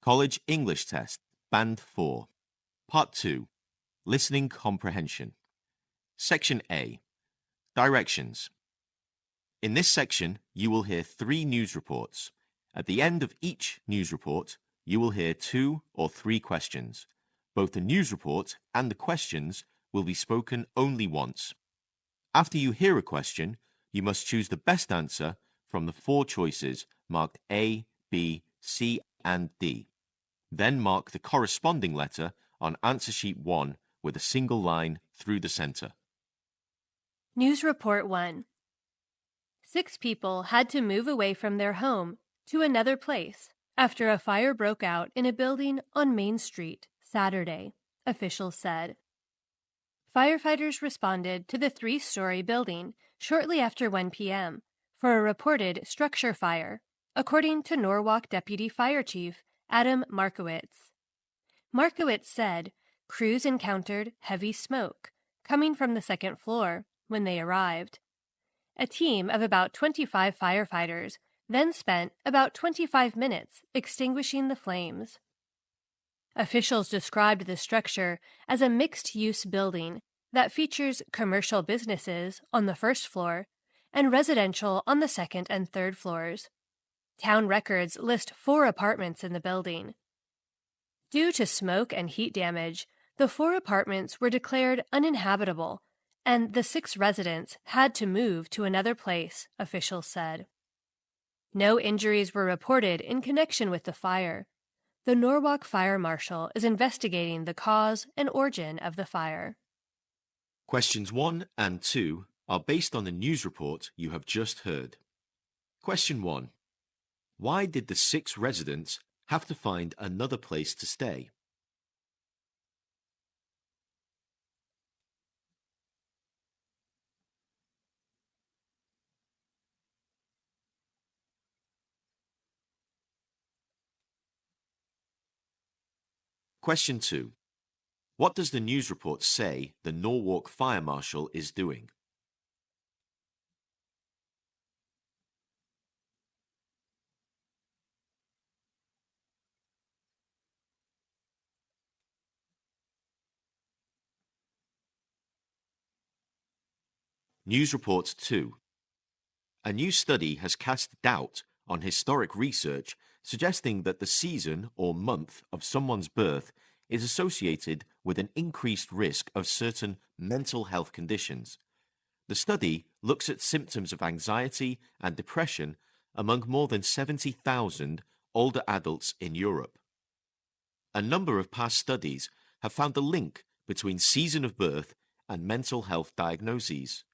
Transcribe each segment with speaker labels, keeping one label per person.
Speaker 1: College English Test, Band 4, Part 2, Listening Comprehension. Section A, Directions. In this section, you will hear 3 news reports. At the end of each news report, you will hear 2 or 3 questions. Both the news report and the questions will be spoken only once. After you hear a question, you must choose the best answer from the 4 choices marked A, B, C, and D. Then mark the corresponding letter on answer sheet 1 with a single line through the center.
Speaker 2: News Report 1. 6 people had to move away from their home to another place after a fire broke out in a building on Main Street Saturday, officials said. Firefighters responded to the 3-story building shortly after 1 p.m. for a reported structure fire, according to Norwalk Deputy Fire Chief Adam Markowitz. Markowitz said crews encountered heavy smoke coming from the 2nd floor when they arrived. A team of about 25 firefighters then spent about 25 minutes extinguishing the flames. Officials described the structure as a mixed-use building that features commercial businesses on the 1st floor and residential on the 2nd and 3rd floors. Town records list 4 apartments in the building. Due to smoke and heat damage, the 4 apartments were declared uninhabitable, and the 6 residents had to move to another place, officials said. No injuries were reported in connection with the fire. The Norwalk Fire Marshal is investigating the cause and origin of the fire.
Speaker 1: Questions 1 and 2 are based on the news report you have just heard. Question 1. Why did the 6 residents have to find another place to stay? Question 2. What does the news report say the Norwalk Fire Marshal is doing? News Report 2. A new study has cast doubt on historic research suggesting that the season or month of someone's birth is associated with an increased risk of certain mental health conditions. The study looks at symptoms of anxiety and depression among more than 70,000 older adults in Europe. A number of past studies have found a link between season of birth and mental health diagnoses.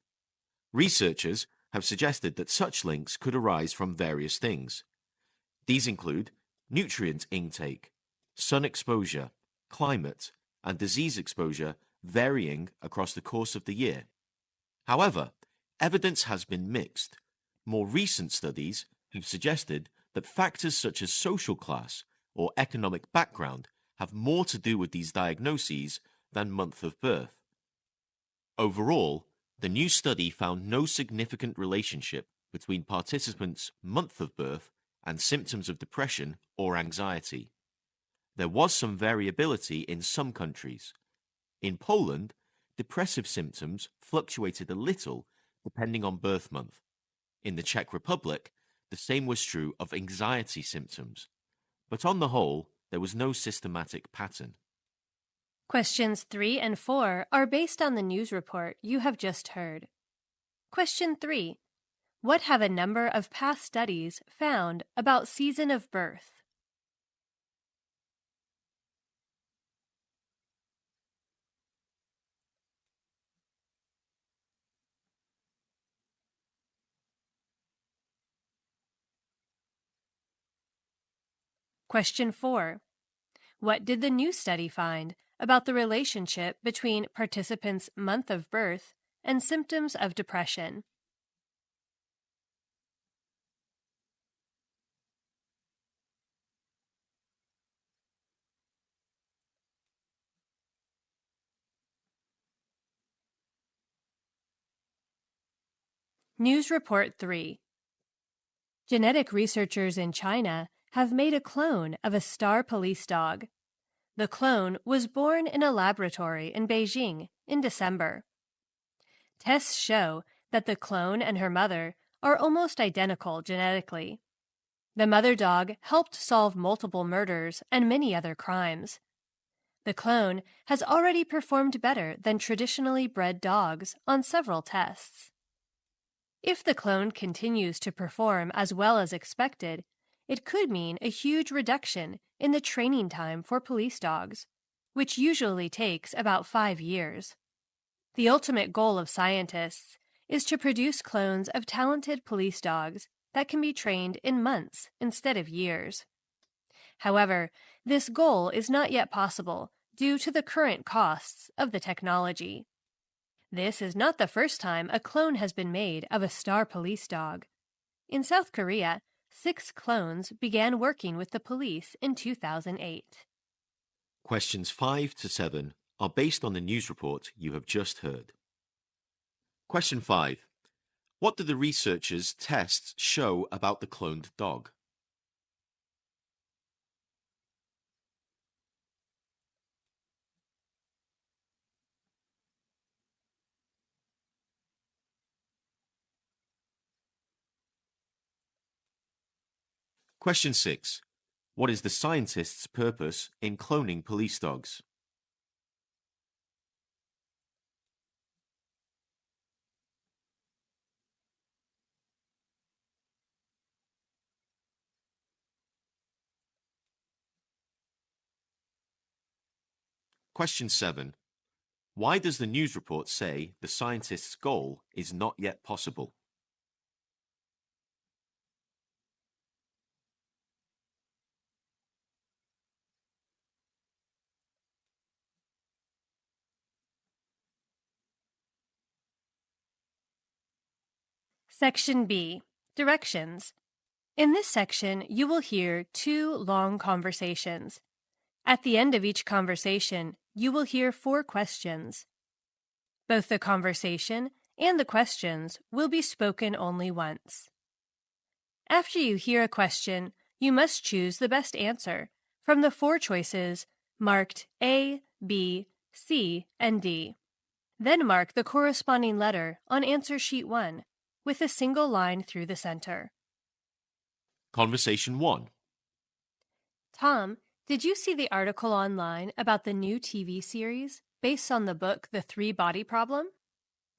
Speaker 1: Researchers have suggested that such links could arise from various things. These include nutrient intake, sun exposure, climate, and disease exposure varying across the course of the year. However, evidence has been mixed. More recent studies have suggested that factors such as social class or economic background have more to do with these diagnoses than month of birth. Overall, the new study found no significant relationship between participants' month of birth and symptoms of depression or anxiety. There was some variability in some countries. In Poland, depressive symptoms fluctuated a little depending on birth month. In the Czech Republic, the same was true of anxiety symptoms. But on the whole, there was no systematic pattern.
Speaker 2: Questions 3 and 4 are based on the news report you have just heard. Question 3. What have a number of past studies found about season of birth? Question 4. What did the new study find about the relationship between participants' month of birth and symptoms of depression? News Report 3. Genetic researchers in China have made a clone of a star police dog. The clone was born in a laboratory in Beijing in December. Tests show that the clone and her mother are almost identical genetically. The mother dog helped solve multiple murders and many other crimes. The clone has already performed better than traditionally bred dogs on several tests. If the clone continues to perform as well as expected, it could mean a huge reduction in the training time for police dogs, which usually takes about 5 years. The ultimate goal of scientists is to produce clones of talented police dogs that can be trained in months instead of years. However, this goal is not yet possible due to the current costs of the technology. This is not the first time a clone has been made of a star police dog. In South Korea, 6 clones began working with the police in 2008.
Speaker 1: Questions 5 to 7 are based on the news report you have just heard. Question 5. What do the researchers' tests show about the cloned dog? Question 6. What is the scientists' purpose in cloning police dogs? Question 7. Why does the news report say the scientists' goal is not yet possible?
Speaker 2: Section B. Directions. In this section, you will hear 2 long conversations. At the end of each conversation, you will hear 4 questions. Both the conversation and the questions will be spoken only once. After you hear a question, you must choose the best answer from the 4 choices marked A, B, C, and D. Then mark the corresponding letter on answer sheet 1 with a single line through the center.
Speaker 1: Conversation 1.
Speaker 2: Tom, did you see the article online about the new TV series based on the book The 3-Body Problem?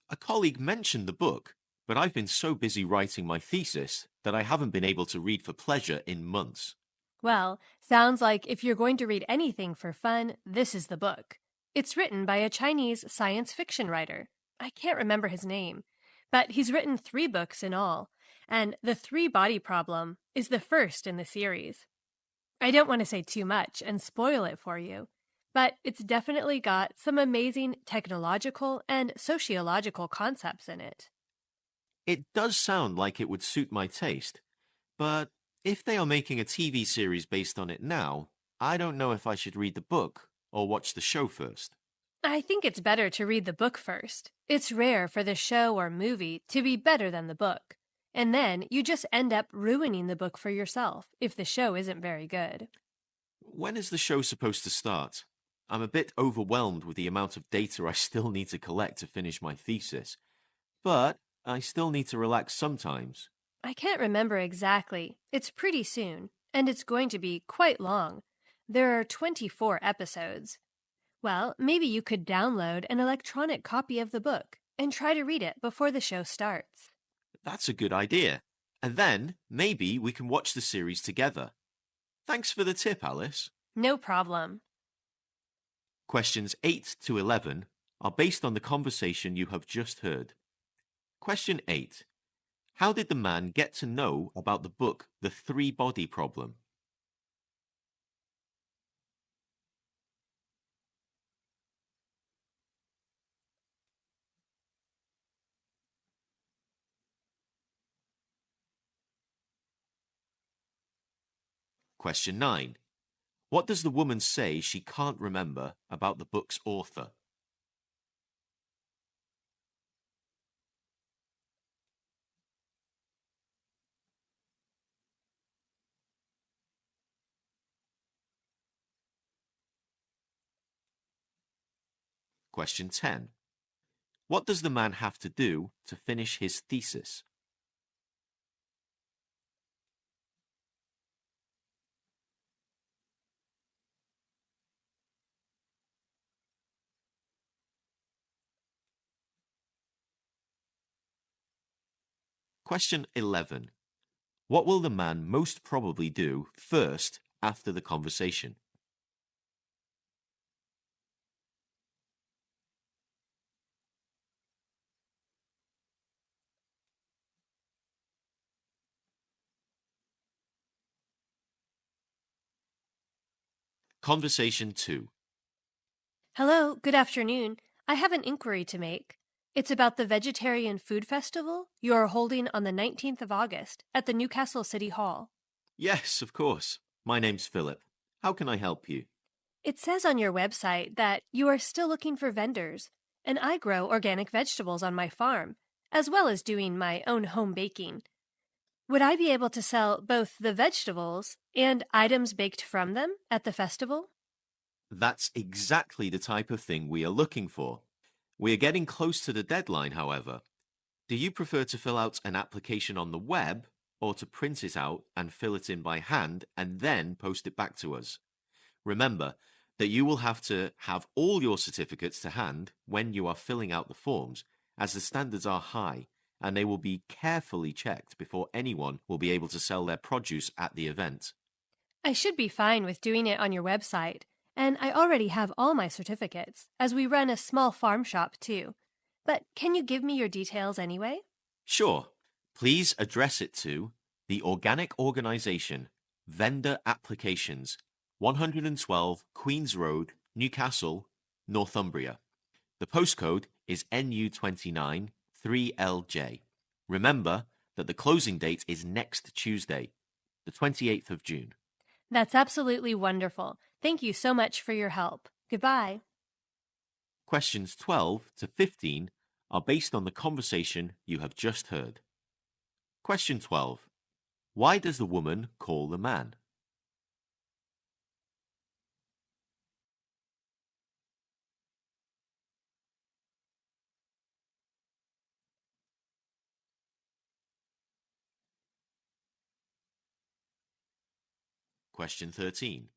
Speaker 1: A colleague mentioned the book, but I've been so busy writing my thesis that I haven't been able to read for pleasure in months.
Speaker 2: Well, sounds like if you're going to read anything for fun, this is the book. It's written by a Chinese science fiction writer. I can't remember his name, but he's written 3 books in all, and The 3-Body Problem is the first in the series. I don't want to say too much and spoil it for you, but it's definitely got some amazing technological and sociological concepts in it.
Speaker 1: It does sound like it would suit my taste, but if they are making a TV series based on it now, I don't know if I should read the book or watch the show first.
Speaker 2: I think it's better to read the book first. It's rare for the show or movie to be better than the book. And then you just end up ruining the book for yourself if the show isn't very good.
Speaker 1: When is the show supposed to start? I'm a bit overwhelmed with the amount of data I still need to collect to finish my thesis, but I still need to relax sometimes.
Speaker 2: I can't remember exactly. It's pretty soon, and it's going to be quite long. There are 24 episodes. Well, maybe you could download an electronic copy of the book and try to read it before the show starts.
Speaker 1: That's a good idea. And then maybe we can watch the series together. Thanks for the tip, Alice.
Speaker 2: No problem.
Speaker 1: Questions 8 to 11 are based on the conversation you have just heard. Question 8. How did the man get to know about the book The 3-Body Problem? Question 9. What does the woman say she can't remember about the book's author? Question 10. What does the man have to do to finish his thesis? Question 11. What will the man most probably do first after the conversation? Conversation 2.
Speaker 2: Hello, good afternoon. I have an inquiry to make. It's about the Vegetarian Food Festival you are holding on the 19th of August at the Newcastle City Hall.
Speaker 1: Yes, of course. My name's Philip. How can I help you?
Speaker 2: It says on your website that you are still looking for vendors, and I grow organic vegetables on my farm, as well as doing my own home baking. Would I be able to sell both the vegetables and items baked from them at the festival?
Speaker 1: That's exactly the type of thing we are looking for. We are getting close to the deadline, however. Do you prefer to fill out an application on the web or to print it out and fill it in by hand and then post it back to us? Remember that you will have to have all your certificates to hand when you are filling out the forms, as the standards are high and they will be carefully checked before anyone will be able to sell their produce at the event.
Speaker 2: I should be fine with doing it on your website, and I already have all my certificates, as we run a small farm shop too. But can you give me your details anyway?
Speaker 1: Sure. Please address it to the Organic Organisation, Vendor Applications, 112 Queens Road, Newcastle, Northumbria. The postcode is NU29 3LJ. Remember that the closing date is next Tuesday, the 28th of June.
Speaker 2: That's absolutely wonderful. Thank you so much for your help. Goodbye.
Speaker 1: Questions 12 to 15 are based on the conversation you have just heard. Question 12. Why does the woman call the man? Question 13.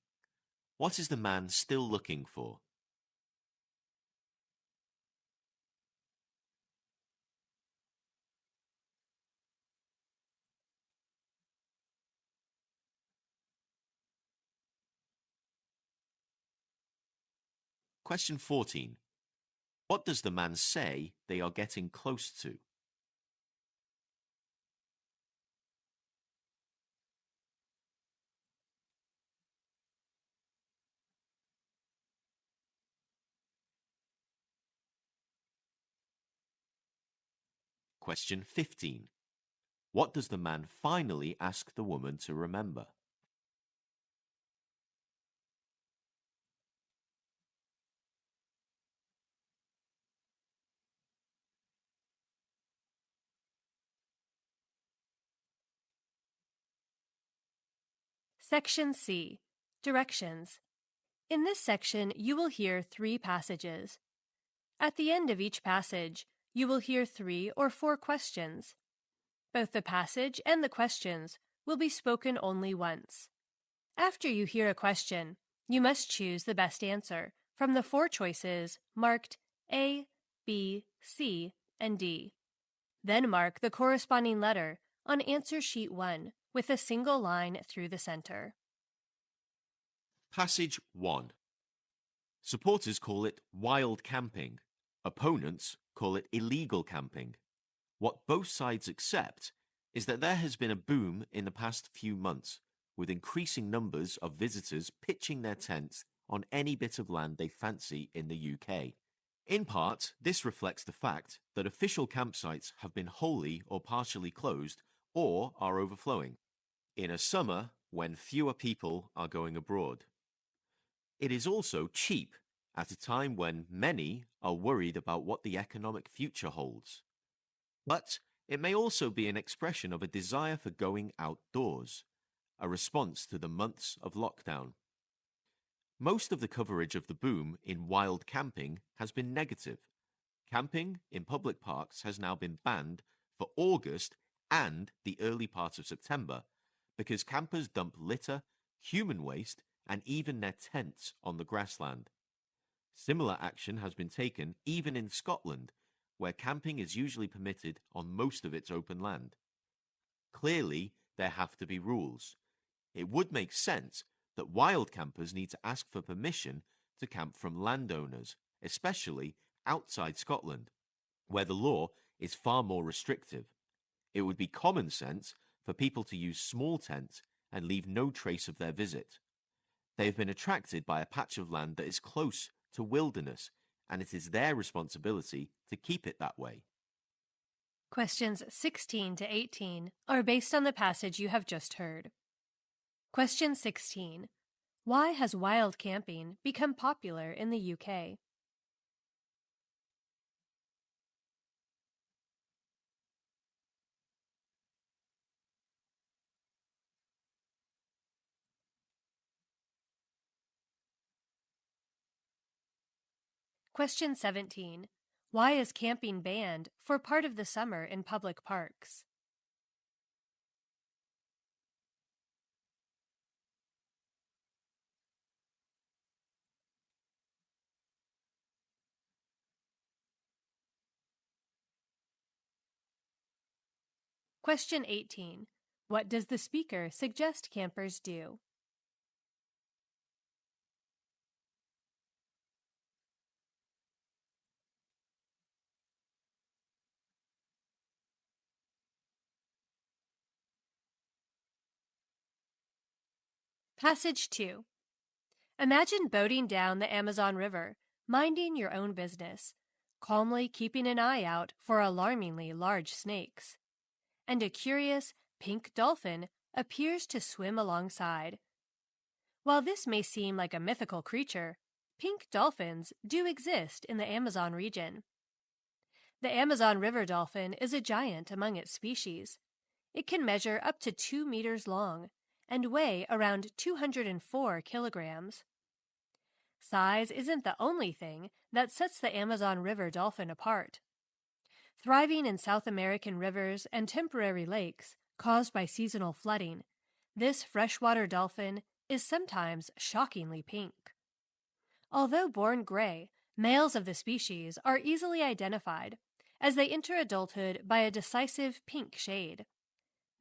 Speaker 1: What is the man still looking for? Question 14. What does the man say they are getting close to? Question 15. What does the man finally ask the woman to remember?
Speaker 2: Section C. Directions. In this section, you will hear 3 passages. At the end of each passage, you will hear 3 or 4 questions. Both the passage and the questions will be spoken only once. After you hear a question, you must choose the best answer from the 4 choices marked A, B, C, and D. Then mark the corresponding letter on answer sheet 1 with a single line through the center.
Speaker 1: Passage 1. Supporters call it wild camping. Opponents call it illegal camping. What both sides accept is that there has been a boom in the past few months, with increasing numbers of visitors pitching their tents on any bit of land they fancy in the UK. In part, this reflects the fact that official campsites have been wholly or partially closed or are overflowing, in a summer when fewer people are going abroad. It is also cheap at a time when many are worried about what the economic future holds. But it may also be an expression of a desire for going outdoors, a response to the months of lockdown. Most of the coverage of the boom in wild camping has been negative. Camping in public parks has now been banned for August and the early part of September because campers dump litter, human waste, and even their tents on the grassland. Similar action has been taken even in Scotland, where camping is usually permitted on most of its open land. Clearly, there have to be rules. It would make sense that wild campers need to ask for permission to camp from landowners, especially outside Scotland, where the law is far more restrictive. It would be common sense for people to use small tents and leave no trace of their visit. They have been attracted by a patch of land that is close to wilderness, and it is their responsibility to keep it that way.
Speaker 2: Questions 16 to 18 are based on the passage you have just heard. Question 16. Why has wild camping become popular in the UK? Question 17. Why is camping banned for part of the summer in public parks? Question 18. What does the speaker suggest campers do? Passage 2. Imagine boating down the Amazon River, minding your own business, calmly keeping an eye out for alarmingly large snakes. And a curious pink dolphin appears to swim alongside. While this may seem like a mythical creature, pink dolphins do exist in the Amazon region. The Amazon River dolphin is a giant among its species. It can measure up to 2 meters long and weigh around 204 kilograms. Size isn't the only thing that sets the Amazon River dolphin apart. Thriving in South American rivers and temporary lakes caused by seasonal flooding, this freshwater dolphin is sometimes shockingly pink. Although born gray, males of the species are easily identified as they enter adulthood by a decisive pink shade.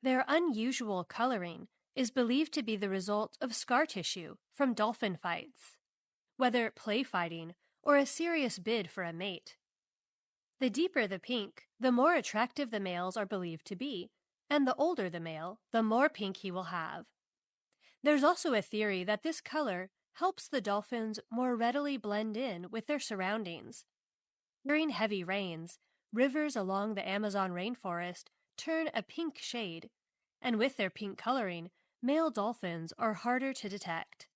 Speaker 2: Their unusual coloring is believed to be the result of scar tissue from dolphin fights, whether play fighting or a serious bid for a mate. The deeper the pink, the more attractive the males are believed to be, and the older the male, the more pink he will have. There's also a theory that this color helps the dolphins more readily blend in with their surroundings. During heavy rains, rivers along the Amazon rainforest turn a pink shade, and with their pink coloring, male dolphins are harder to detect.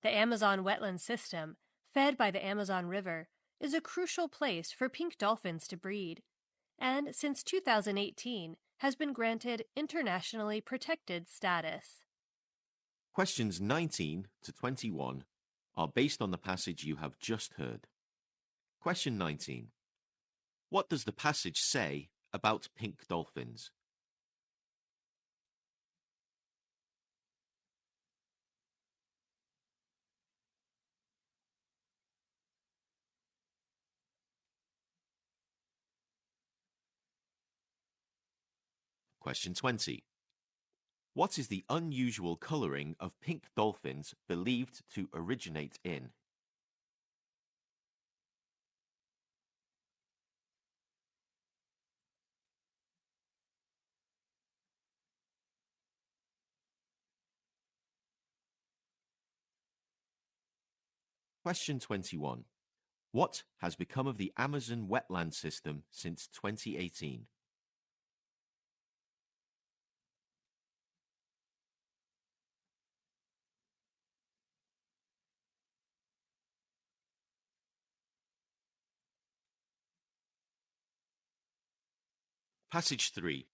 Speaker 2: The Amazon wetland system, fed by the Amazon River, is a crucial place for pink dolphins to breed, and since 2018 has been granted internationally protected status.
Speaker 1: Questions 19 to 21 are based on the passage you have just heard. Question 19. What does the passage say about pink dolphins? Question 20. What is the unusual colouring of pink dolphins believed to originate in? Question 21. What has become of the Amazon wetland system since 2018? Passage 3.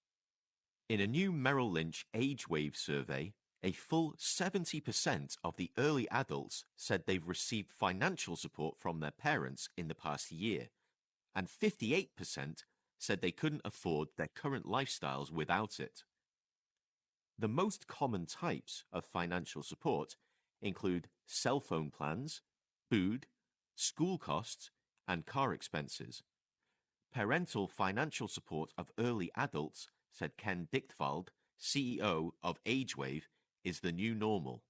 Speaker 1: In a new Merrill Lynch age wave survey, A full 70% of the early adults said they've received financial support from their parents in the past year, and 58% said they couldn't afford their current lifestyles without it. The most common types of financial support include cell phone plans, food, school costs, and car expenses. Parental financial support of early adults, said Ken Dichtwald, CEO of AgeWave, is the new normal.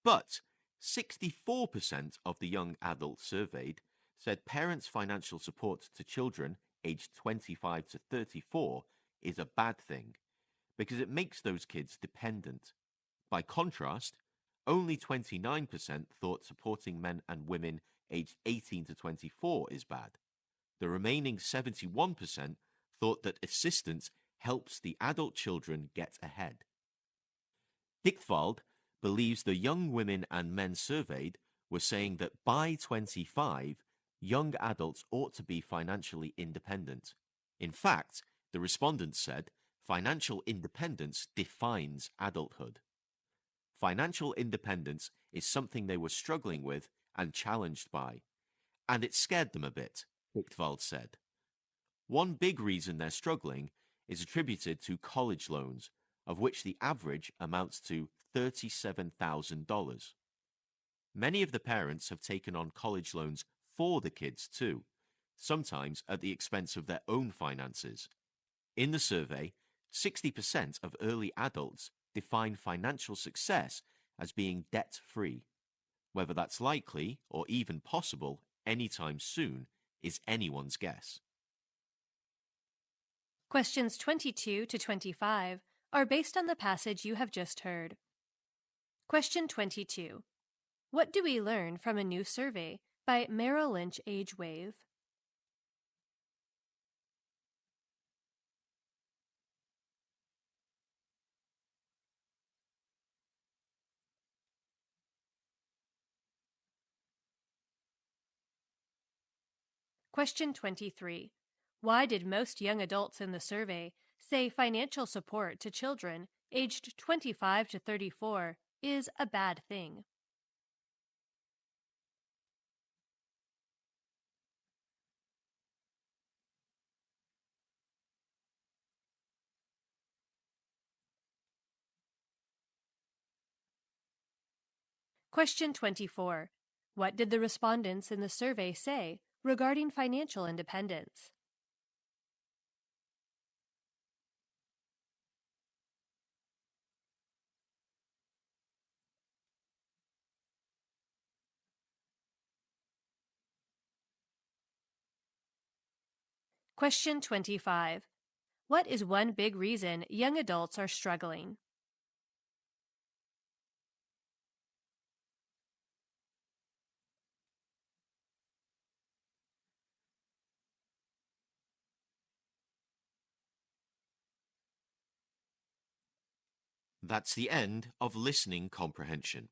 Speaker 1: But 64% of the young adults surveyed said parents' financial support to children aged 25 to 34 is a bad thing because it makes those kids dependent. By contrast, only 29% thought supporting men and women aged 18 to 24 is bad. The remaining 71% thought that assistance helps the adult children get ahead. Dichtwald believes the young women and men surveyed were saying that by 25, young adults ought to be financially independent. In fact, the respondents said financial independence defines adulthood. Financial independence is something they were struggling with and challenged by, and it scared them a bit, Dichtwald said. One big reason they're struggling is attributed to college loans, of which the average amounts to $37,000. Many of the parents have taken on college loans for the kids too, sometimes at the expense of their own finances. In the survey, 60% of early adults define financial success as being debt-free. Whether that's likely or even possible anytime soon is anyone's guess.
Speaker 2: Questions 22 to 25 are based on the passage you have just heard. Question 22. What do we learn from a new survey by Merrill Lynch AgeWave? Question 23. Why did most young adults in the survey say financial support to children aged 25 to 34 is a bad thing? Question 24. What did the respondents in the survey say regarding financial independence? Question 25. What is one big reason young adults are struggling?
Speaker 1: That's the end of listening comprehension.